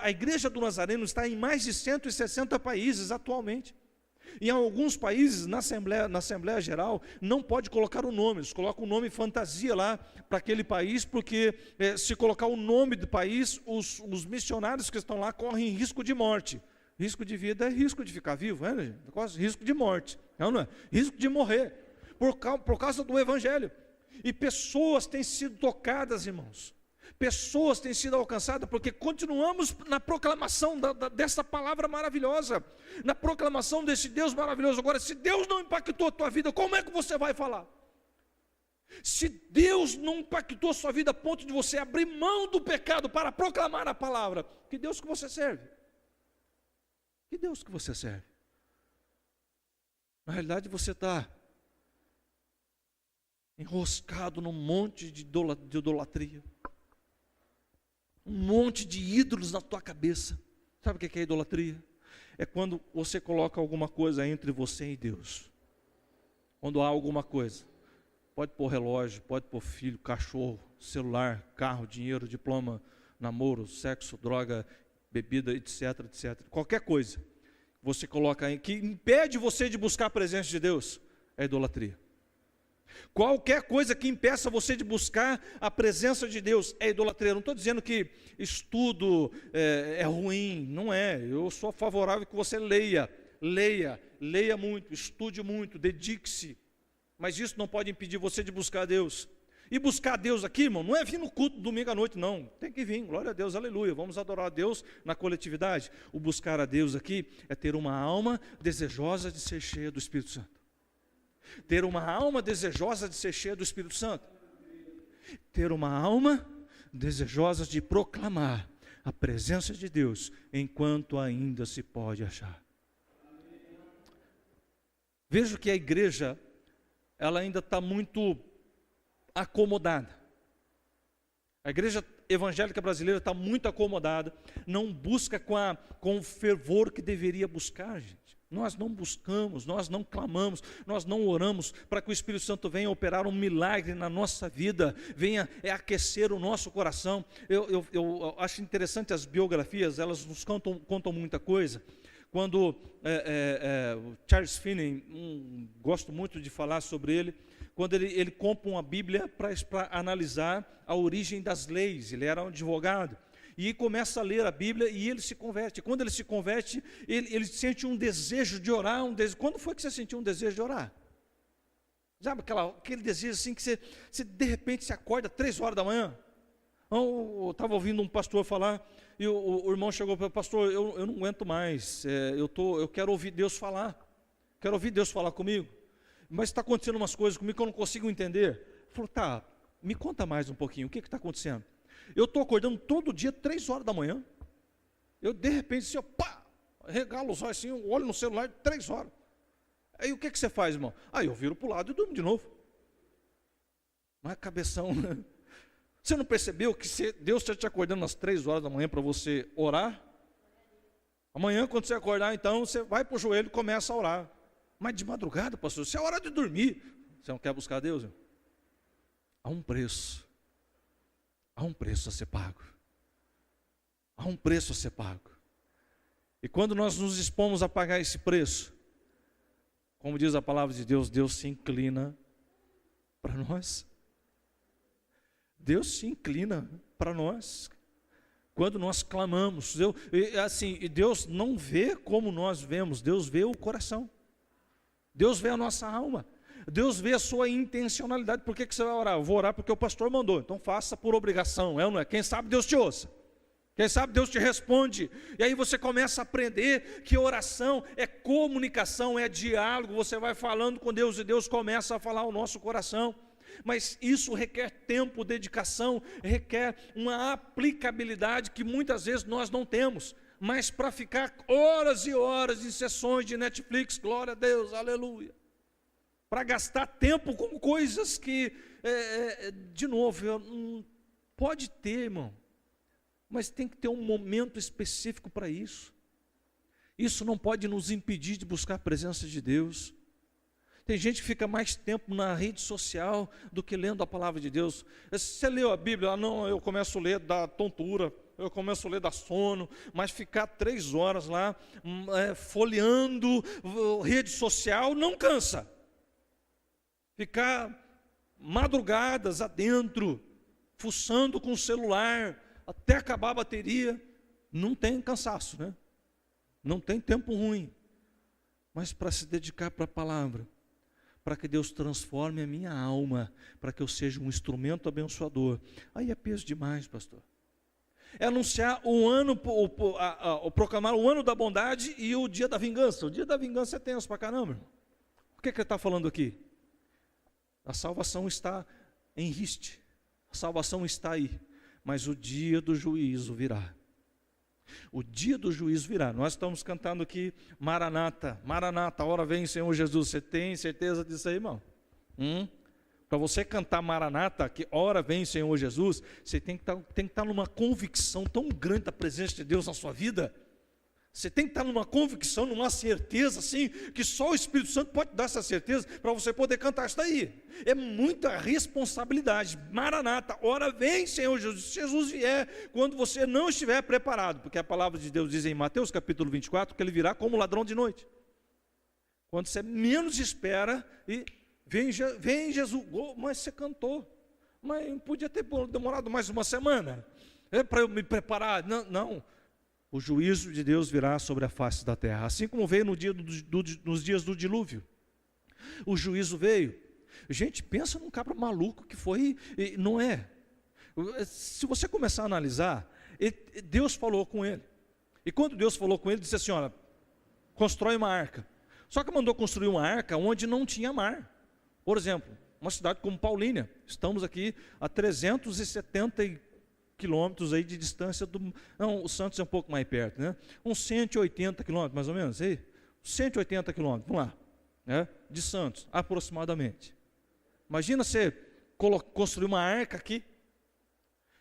A igreja do Nazareno está em mais de 160 países atualmente. Em alguns países, na Assembleia Geral, não pode colocar o nome, eles colocam o nome fantasia lá para aquele país, porque se colocar o nome do país, os missionários que estão lá correm risco de morte. Risco de vida é risco de ficar vivo, né, gente? Risco de morte, não é? Risco de morrer, por causa do Evangelho. E pessoas têm sido tocadas, irmãos. Pessoas têm sido alcançadas, porque continuamos na proclamação dessa palavra maravilhosa, na proclamação desse Deus maravilhoso. Agora, se Deus não impactou a tua vida, como é que você vai falar? Se Deus não impactou a sua vida a ponto de você abrir mão do pecado para proclamar a palavra, que Deus que você serve? Que Deus que você serve? Na realidade, você está enroscado num monte de idolatria. Um monte de ídolos na tua cabeça. Sabe o que é idolatria? É quando você coloca alguma coisa entre você e Deus. Quando há alguma coisa. Pode pôr relógio, pode pôr filho, cachorro, celular, carro, dinheiro, diploma, namoro, sexo, droga, bebida, etc, etc. Qualquer coisa você coloca aí que impede você de buscar a presença de Deus, é idolatria. Qualquer coisa que impeça você de buscar a presença de Deus é idolatria. Não estou dizendo que estudo é ruim, não é. Eu sou favorável que você leia muito, estude muito, dedique-se. Mas isso não pode impedir você de buscar a Deus. E buscar a Deus aqui, irmão, não é vir no culto domingo à noite, não. Tem que vir, glória a Deus, aleluia. Vamos adorar a Deus na coletividade. O buscar a Deus aqui é ter uma alma desejosa de ser cheia do Espírito Santo. Ter uma alma desejosa de ser cheia do Espírito Santo. Ter uma alma desejosa de proclamar a presença de Deus enquanto ainda se pode achar. Vejo que a igreja, ela ainda está muito acomodada. A igreja evangélica brasileira está muito acomodada, não busca com o fervor que deveria buscar, gente. Nós não buscamos, nós não clamamos, nós não oramos para que o Espírito Santo venha operar um milagre na nossa vida, venha aquecer o nosso coração. Eu acho interessante as biografias, elas nos contam muita coisa. Quando Charles Finney, gosto muito de falar sobre ele, quando ele compra uma Bíblia para analisar a origem das leis. Ele era um advogado. E começa a ler a Bíblia e ele se converte. Quando ele se converte, ele sente um desejo de orar. Quando foi que você sentiu um desejo de orar? Sabe aquele desejo assim que você de repente se acorda 3 horas da manhã? Eu estava ouvindo um pastor falar, e o irmão chegou para o pastor, eu não aguento mais, eu quero ouvir Deus falar, quero ouvir Deus falar comigo, mas está acontecendo umas coisas comigo que eu não consigo entender. Ele falou, tá, me conta mais um pouquinho, o que está acontecendo? Eu estou acordando todo dia, 3 horas da manhã, eu de repente assim, pá, regalo os olhos assim, eu olho no celular, 3 horas. Aí o que você faz, irmão? Eu viro para o lado e durmo de novo. Não é cabeção, né? Você não percebeu que Deus está te acordando às 3 horas da manhã para você orar? Amanhã, quando você acordar, então, você vai para o joelho e começa a orar. Mas de madrugada, pastor, se é hora de dormir, você não quer buscar Deus? Irmão? Há um preço. Há um preço a ser pago. Há um preço a ser pago. E quando nós nos dispomos a pagar esse preço, como diz a palavra de Deus, Deus se inclina para nós. Deus se inclina para nós. Quando nós clamamos, Deus não vê como nós vemos, Deus vê o coração. Deus vê a nossa alma. Deus vê a sua intencionalidade. Por que você vai orar? Eu vou orar porque o pastor mandou. Então faça por obrigação, é ou não é? Quem sabe Deus te ouça. Quem sabe Deus te responde. E aí você começa a aprender que oração é comunicação, é diálogo. Você vai falando com Deus e Deus começa a falar ao nosso coração. Mas isso requer tempo, dedicação, requer uma aplicabilidade que muitas vezes nós não temos. Mas para ficar horas e horas em sessões de Netflix, glória a Deus, aleluia. Para gastar tempo com coisas que, de novo, não pode ter, irmão. Mas tem que ter um momento específico para isso. Isso não pode nos impedir de buscar a presença de Deus. Tem gente que fica mais tempo na rede social do que lendo a palavra de Deus. Você leu a Bíblia? Não, eu começo a ler da tontura, eu começo a ler da sono, mas ficar 3 horas lá, folheando rede social, não cansa. Ficar madrugadas adentro, fuçando com o celular, até acabar a bateria, não tem cansaço, né? Não tem tempo ruim. Mas para se dedicar para a palavra, para que Deus transforme a minha alma, para que eu seja um instrumento abençoador, aí é peso demais, pastor. É anunciar proclamar o ano da bondade e o dia da vingança. O dia da vingança é tenso para caramba, irmão. O que ele está falando aqui? A salvação está em riste, a salvação está aí. Mas o dia do juízo virá. O dia do juízo virá. Nós estamos cantando aqui, Maranata, Maranata, a hora vem, Senhor Jesus. Você tem certeza disso aí, irmão? Para você cantar Maranata, que hora vem, Senhor Jesus, você tem que estar numa convicção tão grande da presença de Deus na sua vida. Você tem que estar numa convicção, numa certeza assim, que só o Espírito Santo pode dar essa certeza para você poder cantar isso daí. É muita responsabilidade. Maranata, hora vem, Senhor Jesus. Se Jesus vier, quando você não estiver preparado, porque a palavra de Deus diz em Mateus capítulo 24, que ele virá como ladrão de noite. Quando você menos espera, e vem Jesus. Mas você cantou, mas podia ter demorado mais uma semana, para eu me preparar. Não. O juízo de Deus virá sobre a face da terra, assim como veio nos dias do dilúvio. O juízo veio. Gente, pensa num cabra maluco que foi, não é. Se você começar a analisar, Deus falou com ele. E quando Deus falou com ele, disse assim, olha, constrói uma arca. Só que mandou construir uma arca onde não tinha mar. Por exemplo, uma cidade como Paulínia. Estamos aqui a 370 quilômetros aí de distância não, o Santos é um pouco mais perto, né? Uns 180 quilômetros, mais ou menos, aí? 180 quilômetros, vamos lá, né? De Santos, aproximadamente. Imagina você construir uma arca aqui,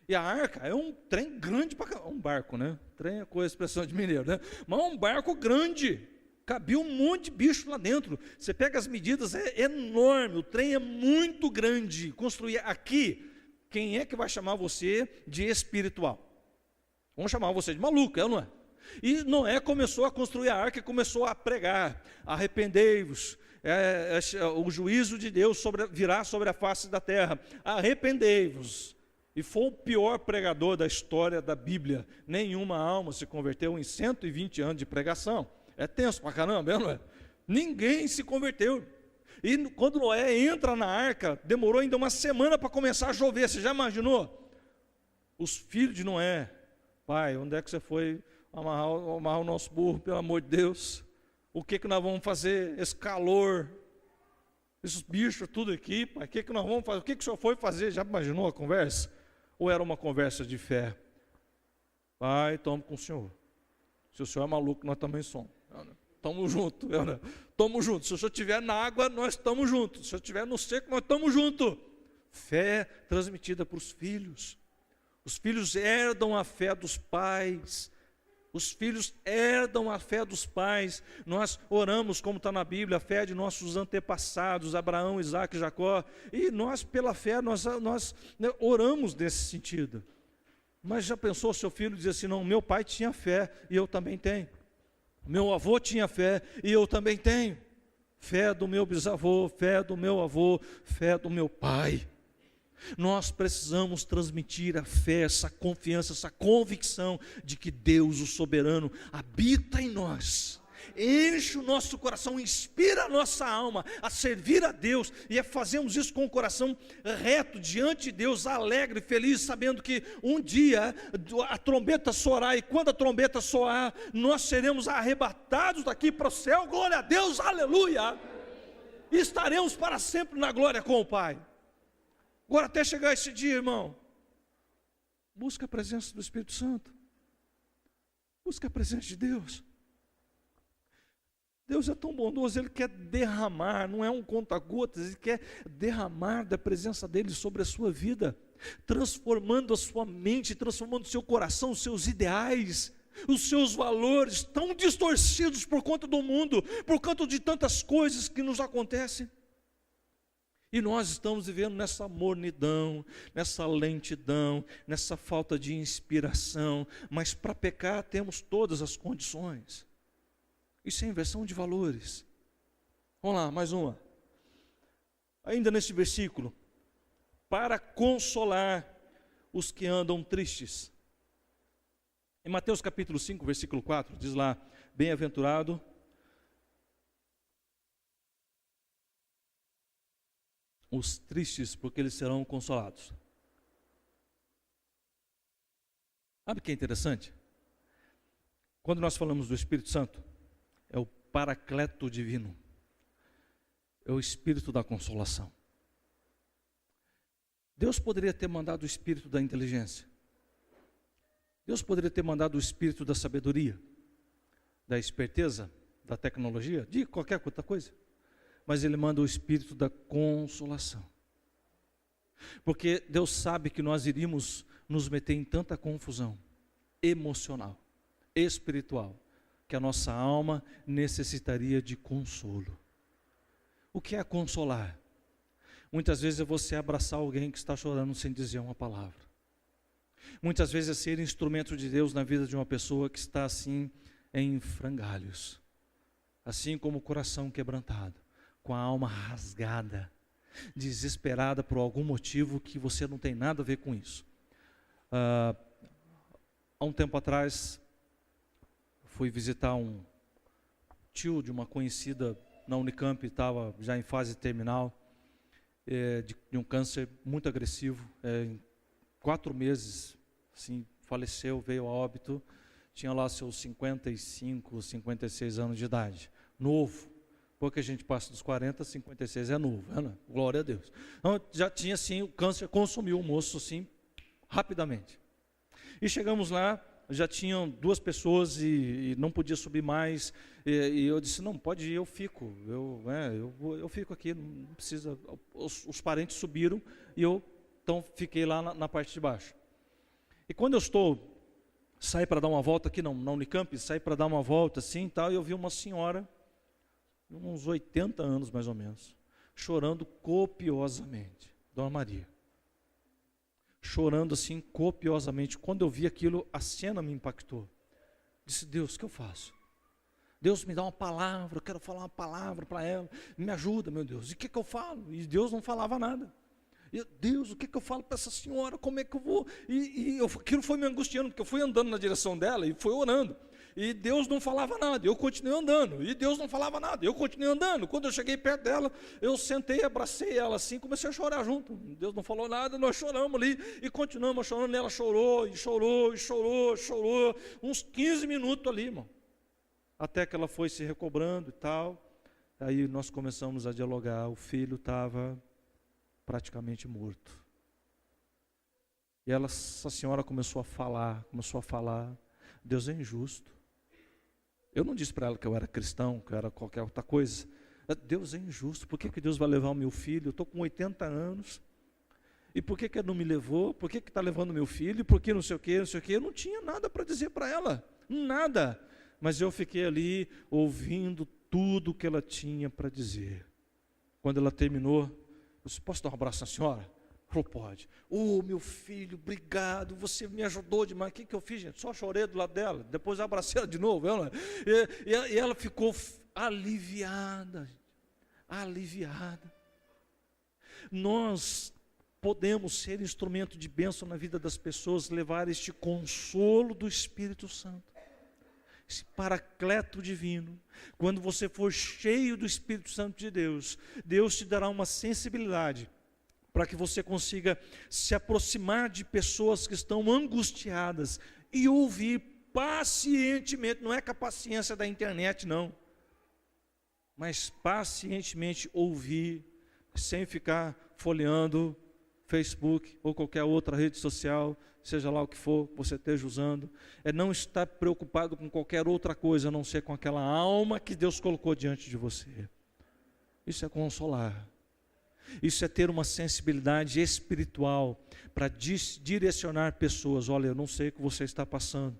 e a arca é um trem grande para um barco, né? Trem é coisa, expressão de mineiro, né? Mas é um barco grande, cabia um monte de bicho lá dentro. Você pega as medidas, é enorme, o trem é muito grande. Construir aqui, quem é que vai chamar você de espiritual? Vamos chamar você de maluco, é ou não é? E Noé começou a construir a arca e começou a pregar: arrependei-vos, o juízo de Deus virá sobre a face da terra, arrependei-vos. E foi o pior pregador da história da Bíblia. Nenhuma alma se converteu em 120 anos de pregação. É tenso pra caramba, não é? Ninguém se converteu. E quando Noé entra na arca, demorou ainda uma semana para começar a chover. Você já imaginou? Os filhos de Noé: pai, onde é que você foi amarrar o nosso burro, pelo amor de Deus? O que nós vamos fazer? Esse calor, esses bichos, tudo aqui, pai, o que nós vamos fazer? O que o senhor foi fazer? Já imaginou a conversa? Ou era uma conversa de fé? Pai, estamos com o senhor. Se o senhor é maluco, nós também somos. Estamos juntos. Estamos juntos. Se o senhor estiver na água, nós estamos juntos. Se o senhor estiver no seco, nós estamos juntos. Fé transmitida para os filhos. Os filhos herdam a fé dos pais. Os filhos herdam a fé dos pais. Nós oramos, como está na Bíblia, a fé de nossos antepassados, Abraão, Isaac, Jacó. E nós, pela fé, nós oramos nesse sentido. Mas já pensou, seu filho diz assim: não, meu pai tinha fé e eu também tenho. Meu avô tinha fé e eu também tenho. Fé do meu bisavô, fé do meu avô, fé do meu pai. Nós precisamos transmitir a fé, essa confiança, essa convicção de que Deus, o soberano, habita em nós, enche o nosso coração, inspira a nossa alma a servir a Deus, e fazemos isso com o coração reto diante de Deus, alegre, feliz, sabendo que um dia a trombeta soará, e quando a trombeta soar, nós seremos arrebatados daqui para o céu, glória a Deus, aleluia, e estaremos para sempre na glória com o Pai. Agora, até chegar esse dia, irmão, busca a presença do Espírito Santo, busca a presença de Deus. Deus é tão bondoso, Ele quer derramar, não é um conta-gotas, Ele quer derramar da presença dEle sobre a sua vida, transformando a sua mente, transformando o seu coração, os seus ideais, os seus valores, tão distorcidos por conta do mundo, por conta de tantas coisas que nos acontecem. E nós estamos vivendo nessa mornidão, nessa lentidão, nessa falta de inspiração, mas para pecar temos todas as condições. Isso é inversão de valores. Vamos lá, mais uma. Ainda neste versículo: para consolar os que andam tristes. Em Mateus capítulo 5, versículo 4, diz lá: bem-aventurado os tristes, porque eles serão consolados. Sabe o que é interessante? Quando nós falamos do Espírito Santo, é o Paracleto divino, é o Espírito da consolação. Deus poderia ter mandado o Espírito da inteligência, Deus poderia ter mandado o Espírito da sabedoria, da esperteza, da tecnologia, de qualquer outra coisa, mas Ele manda o Espírito da consolação, porque Deus sabe que nós iríamos nos meter em tanta confusão emocional, espiritual, que a nossa alma necessitaria de consolo. O que é consolar? Muitas vezes é você abraçar alguém que está chorando sem dizer uma palavra. Muitas vezes é ser instrumento de Deus na vida de uma pessoa que está assim em frangalhos, assim como o coração quebrantado, com a alma rasgada, desesperada por algum motivo que você não tem nada a ver com isso. Há um tempo atrás, fui visitar um tio de uma conhecida na Unicamp, estava já em fase terminal, de um câncer muito agressivo, em 4 meses, assim, faleceu, veio a óbito, tinha lá seus 55, 56 anos de idade, novo. Porque a gente passa dos 40, 56 é novo, né? Glória a Deus. Então, já tinha assim, o câncer consumiu o moço assim, rapidamente. E chegamos lá, já tinham 2 pessoas e não podia subir mais. E eu disse: não, pode ir, eu fico. Eu fico aqui, não precisa. Os parentes subiram e eu então fiquei lá na parte de baixo. E quando eu saí para dar uma volta aqui na Unicamp, saí para dar uma volta assim, tal, e eu vi uma senhora, uns 80 anos mais ou menos, chorando copiosamente, Dona Maria, chorando assim copiosamente. Quando eu vi aquilo, a cena me impactou. Disse: Deus, o que eu faço? Deus, me dá uma palavra, eu quero falar uma palavra para ela, me ajuda, meu Deus. E o que eu falo? E Deus não falava nada. Deus, o que eu falo para essa senhora? Como é que eu vou? Aquilo foi me angustiando, porque eu fui andando na direção dela e fui orando. E Deus não falava nada, eu continuei andando. E Deus não falava nada, eu continuei andando. Quando eu cheguei perto dela, eu sentei, abracei ela assim, comecei a chorar junto. Deus não falou nada, nós choramos ali e continuamos chorando. E ela chorou, e chorou, e chorou, chorou. Uns 15 minutos ali, irmão. Até que ela foi se recobrando e tal. Aí nós começamos a dialogar. O filho estava praticamente morto. E essa senhora começou a falar. Deus é injusto. Eu não disse para ela que eu era cristão, que eu era qualquer outra coisa. Deus é injusto. Por que Deus vai levar o meu filho? Eu estou com 80 anos. E por que Ele não me levou? Por que está levando meu filho? Por que não sei o quê, não sei o quê? Eu não tinha nada para dizer para ela. Nada. Mas eu fiquei ali ouvindo tudo que ela tinha para dizer. Quando ela terminou, eu disse: posso dar um abraço na senhora? Falou: pode. Meu filho, obrigado, você me ajudou demais. O que eu fiz, gente? Só chorei do lado dela. Depois eu abracei ela de novo. E ela ficou aliviada. Aliviada. Nós podemos ser instrumento de bênção na vida das pessoas, levar este consolo do Espírito Santo, esse paracleto divino. Quando você for cheio do Espírito Santo de Deus, Deus te dará uma sensibilidade para que você consiga se aproximar de pessoas que estão angustiadas e ouvir pacientemente. Não é com a paciência da internet, não, mas pacientemente ouvir, sem ficar folheando Facebook ou qualquer outra rede social, seja lá o que for que você esteja usando. É não estar preocupado com qualquer outra coisa, a não ser com aquela alma que Deus colocou diante de você. Isso é consolar. Isso é ter uma sensibilidade espiritual para direcionar pessoas. Olha, eu não sei o que você está passando,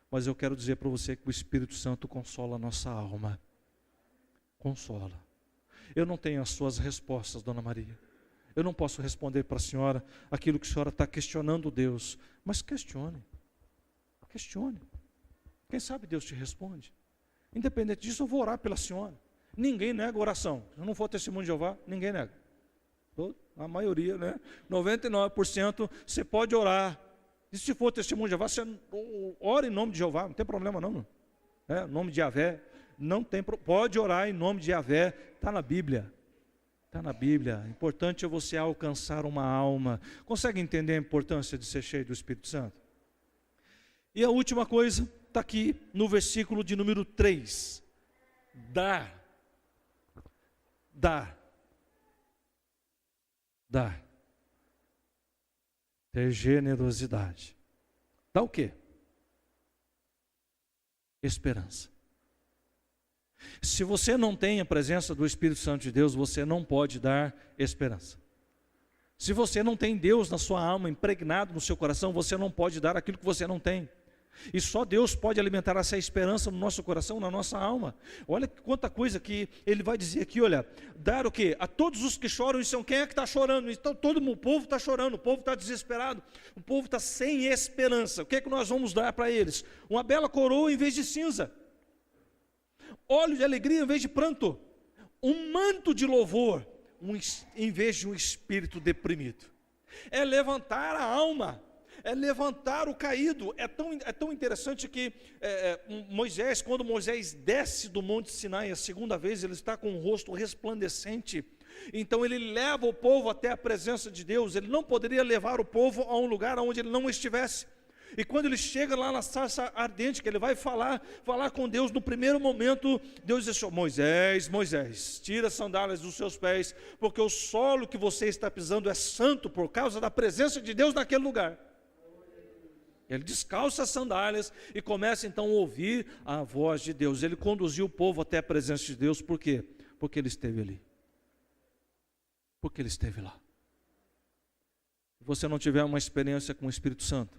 mas eu quero dizer para você que o Espírito Santo consola a nossa alma. Consola. Eu não tenho as suas respostas, Dona Maria. Eu não posso responder para a senhora aquilo que a senhora está questionando Deus. Mas questione. Questione. Quem sabe Deus te responde. Independente disso, eu vou orar pela senhora. Ninguém nega oração. Se não for testemunho de Jeová, ninguém nega. A maioria, né? 99% você pode orar. E se for testemunho de Jeová, você ora em nome de Jeová, não tem problema não. Em nome de Yahvé, não tem, pode orar em nome de Yahvé, está na Bíblia. Está na Bíblia. Importante é você alcançar uma alma. Consegue entender a importância de ser cheio do Espírito Santo? E a última coisa está aqui no versículo de número 3. Dar. Ter generosidade. Dá o quê? Esperança. Se você não tem a presença do Espírito Santo de Deus, você não pode dar esperança. Se você não tem Deus na sua alma, impregnado no seu coração, você não pode dar aquilo que você não tem. E só Deus pode alimentar essa esperança no nosso coração, na nossa alma. Olha quanta coisa que ele vai dizer aqui, olha, dar o quê? A todos os que choram, e são quem é que está chorando? Então todo o povo está chorando, o povo está desesperado, o povo está sem esperança. O que é que nós vamos dar para eles? Uma bela coroa em vez de cinza, óleo de alegria em vez de pranto, um manto de louvor em vez de um espírito deprimido. É levantar a alma, é levantar o caído. É tão interessante que Moisés, quando Moisés desce do Monte Sinai a segunda vez, ele está com o rosto resplandecente. Então ele leva o povo até a presença de Deus. Ele não poderia levar o povo a um lugar onde ele não estivesse. E quando ele chega lá na sarça ardente, que ele vai falar com Deus, no primeiro momento, Deus diz assim: Moisés, Moisés, tira as sandálias dos seus pés, porque o solo que você está pisando é santo por causa da presença de Deus naquele lugar. Ele descalça as sandálias e começa então a ouvir a voz de Deus. Ele conduziu o povo até a presença de Deus. Por quê? Porque ele esteve ali. Porque ele esteve lá. Se você não tiver uma experiência com o Espírito Santo,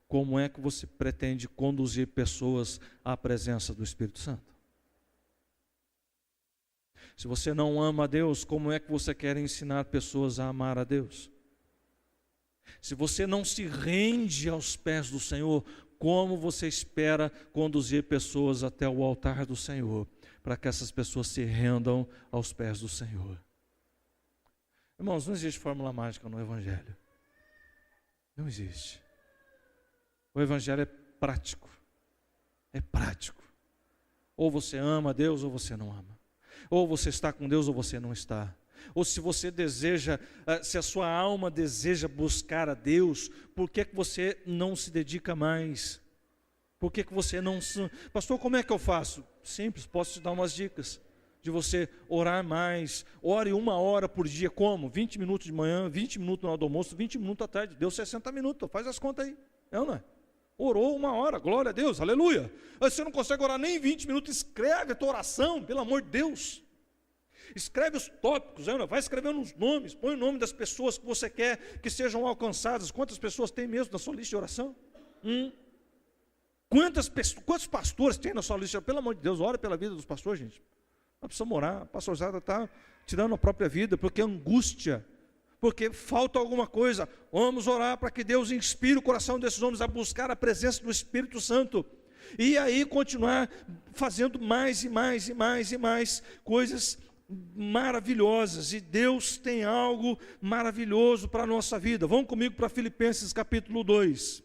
como é que você pretende conduzir pessoas à presença do Espírito Santo? Se você não ama a Deus, como é que você quer ensinar pessoas a amar a Deus? Se você não se rende aos pés do Senhor, como você espera conduzir pessoas até o altar do Senhor, para que essas pessoas se rendam aos pés do Senhor. Irmãos, não existe fórmula mágica no Evangelho. Não existe. O Evangelho é prático. É prático. Ou você ama a Deus ou você não ama. Ou você está com Deus ou você não está. Ou se você deseja, se a sua alma deseja buscar a Deus, por que você não se dedica mais? Por que você não se... Pastor, como é que eu faço? Simples, posso te dar umas dicas. De você orar mais. Ore 1 hora por dia, como? 20 minutos de manhã, 20 minutos na hora do almoço, 20 minutos à tarde. Deu 60 minutos, faz as contas aí. É ou não é? Orou 1 hora, glória a Deus, aleluia. Você não consegue orar nem 20 minutos, escreve a tua oração, pelo amor de Deus. Escreve os tópicos, vai escrevendo os nomes, põe o nome das pessoas que você quer que sejam alcançadas. Quantas pessoas tem mesmo na sua lista de oração? Quantos pastores tem na sua lista? Pelo amor de Deus, ora pela vida dos pastores, gente. Não precisa morar, a pastorzada está tirando a própria vida, porque é angústia, porque falta alguma coisa. Vamos orar para que Deus inspire o coração desses homens a buscar a presença do Espírito Santo. E aí continuar fazendo mais e mais e mais e mais coisas maravilhosas, e Deus tem algo maravilhoso para a nossa vida. Vamos comigo para Filipenses capítulo 2,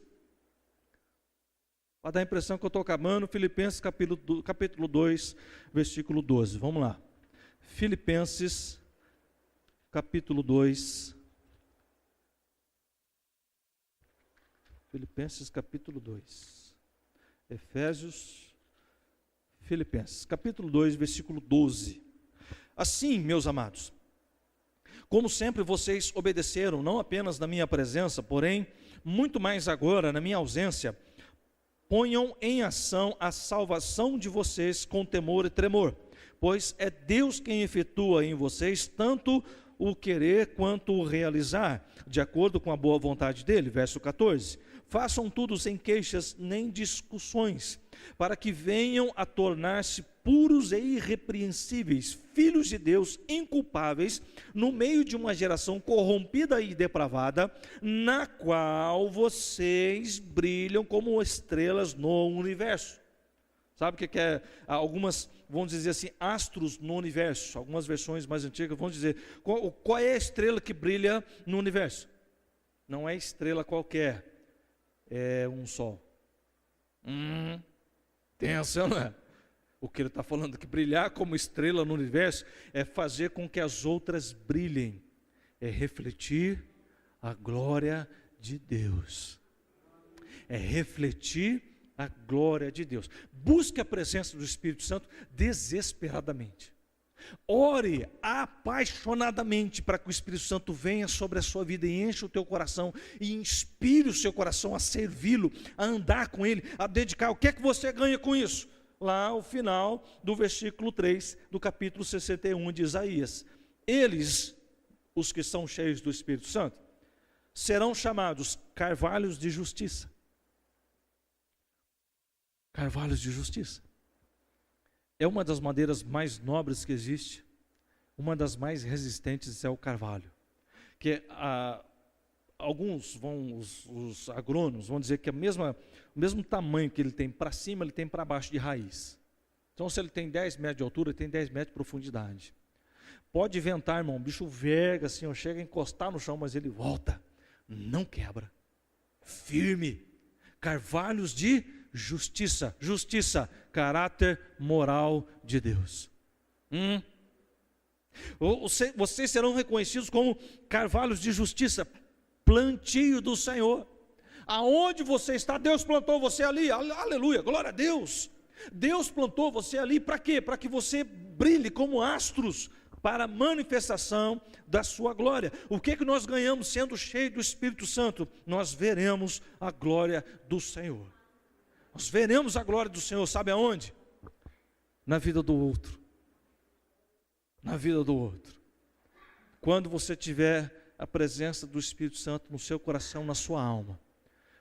para dar a impressão que eu estou acabando. Filipenses capítulo 2, versículo 12, vamos lá. Filipenses capítulo 2, Filipenses capítulo 2, Efésios, Filipenses capítulo 2, versículo 12. Assim, meus amados, como sempre vocês obedeceram, não apenas na minha presença, porém, muito mais agora na minha ausência, ponham em ação a salvação de vocês com temor e tremor, pois é Deus quem efetua em vocês tanto o querer quanto o realizar, de acordo com a boa vontade dele. Verso 14. Façam tudo sem queixas nem discussões, para que venham a tornar-se puros e irrepreensíveis, filhos de Deus, inculpáveis, no meio de uma geração corrompida e depravada, na qual vocês brilham como estrelas no universo. Sabe o que é? Algumas vão dizer assim, astros no universo. Algumas versões mais antigas vão dizer, qual é a estrela que brilha no universo? Não é estrela qualquer, é um sol. Tensa, não é? O que ele está falando, que brilhar como estrela no universo é fazer com que as outras brilhem, é refletir a glória de Deus, é refletir a glória de Deus. Busque a presença do Espírito Santo desesperadamente, ore apaixonadamente para que o Espírito Santo venha sobre a sua vida e encha o teu coração e inspire o seu coração a servi-lo, a andar com ele, a dedicar. O que é que você ganha com isso? Lá ao final do versículo 3 do capítulo 61 de Isaías: eles, os que são cheios do Espírito Santo, serão chamados carvalhos de justiça. Carvalhos de justiça é uma das madeiras mais nobres que existe, uma das mais resistentes é o carvalho, que alguns os agrônomos vão dizer que o mesmo tamanho que ele tem para cima, ele tem para baixo de raiz. Então, se ele tem 10 metros de altura, ele tem 10 metros de profundidade. Pode ventar, irmão, o bicho verga assim, chega a encostar no chão, mas ele volta, não quebra, firme. Carvalhos de justiça, caráter moral de Deus. Vocês serão reconhecidos como carvalhos de justiça, plantio do Senhor. Aonde você está, Deus plantou você ali, aleluia, glória a Deus. Deus plantou você ali para quê? Para que você brilhe como astros para a manifestação da sua glória. O que nós ganhamos sendo cheio do Espírito Santo? Nós veremos a glória do Senhor. Nós veremos a glória do Senhor, sabe aonde? Na vida do outro. Na vida do outro. Quando você tiver a presença do Espírito Santo no seu coração, na sua alma,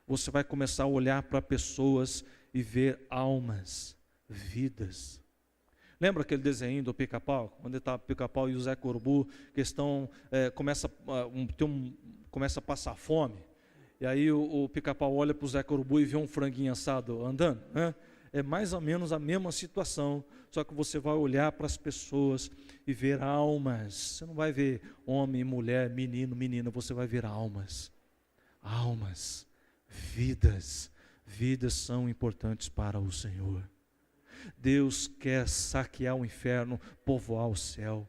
você vai começar a olhar para pessoas e ver almas, vidas. Lembra aquele desenho do Pica-Pau? Quando estava o Pica-Pau e o Zé Corbu, começa a passar fome, E aí o pica-pau olha para o Zé Corubu e vê um franguinho assado andando, né? É mais ou menos a mesma situação, só que você vai olhar para as pessoas e ver almas. Você não vai ver homem, mulher, menino, menina, você vai ver almas. Almas, vidas. Vidas são importantes para o Senhor. Deus quer saquear o inferno, povoar o céu.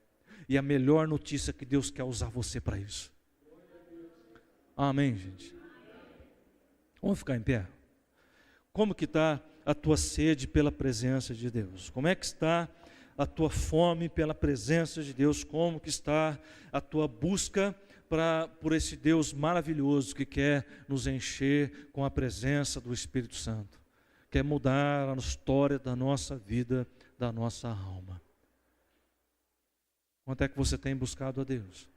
E a melhor notícia é que Deus quer usar você para isso. Amém, gente? Vamos ficar em pé? Como que está a tua sede pela presença de Deus? Como é que está a tua fome pela presença de Deus? Como que está a tua busca por esse Deus maravilhoso que quer nos encher com a presença do Espírito Santo? Quer mudar a história da nossa vida, da nossa alma. Quanto é que você tem buscado a Deus?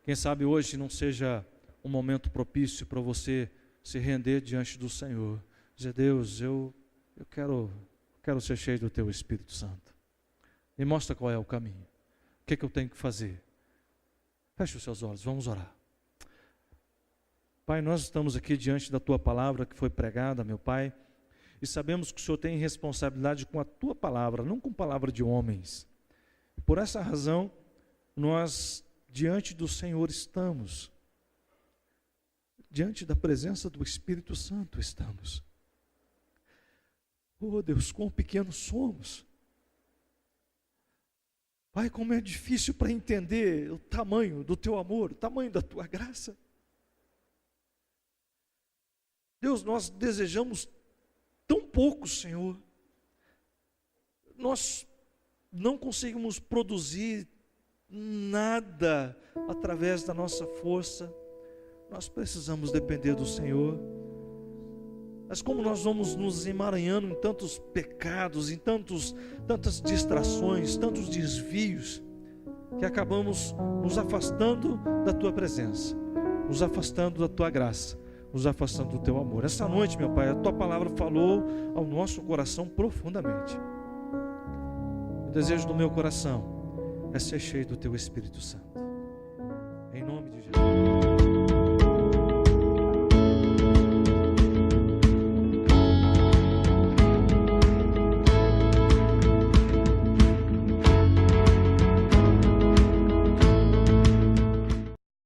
Quem sabe hoje não seja um momento propício para você se render diante do Senhor. Dizer, Deus, eu quero ser cheio do Teu Espírito Santo. Me mostra qual é o caminho. O que é que eu tenho que fazer? Feche os seus olhos, vamos orar. Pai, nós estamos aqui diante da Tua palavra que foi pregada, meu Pai, e sabemos que o Senhor tem responsabilidade com a Tua palavra, não com palavra de homens. Por essa razão, nós diante do Senhor estamos. Diante da presença do Espírito Santo estamos. Oh Deus, quão pequenos somos. Pai, como é difícil para entender o tamanho do Teu amor, o tamanho da Tua graça. Deus, nós desejamos tão pouco, Senhor. Nós não conseguimos produzir nada através da nossa força. Nós precisamos depender do Senhor. Mas como nós vamos nos emaranhando em tantos pecados, em tantas distrações, tantos desvios, que acabamos nos afastando da Tua presença, nos afastando da Tua graça, nos afastando do Teu amor. Essa noite, meu Pai, a Tua palavra falou ao nosso coração profundamente. O desejo do meu coração é ser cheio do Teu Espírito Santo. Em nome de Jesus.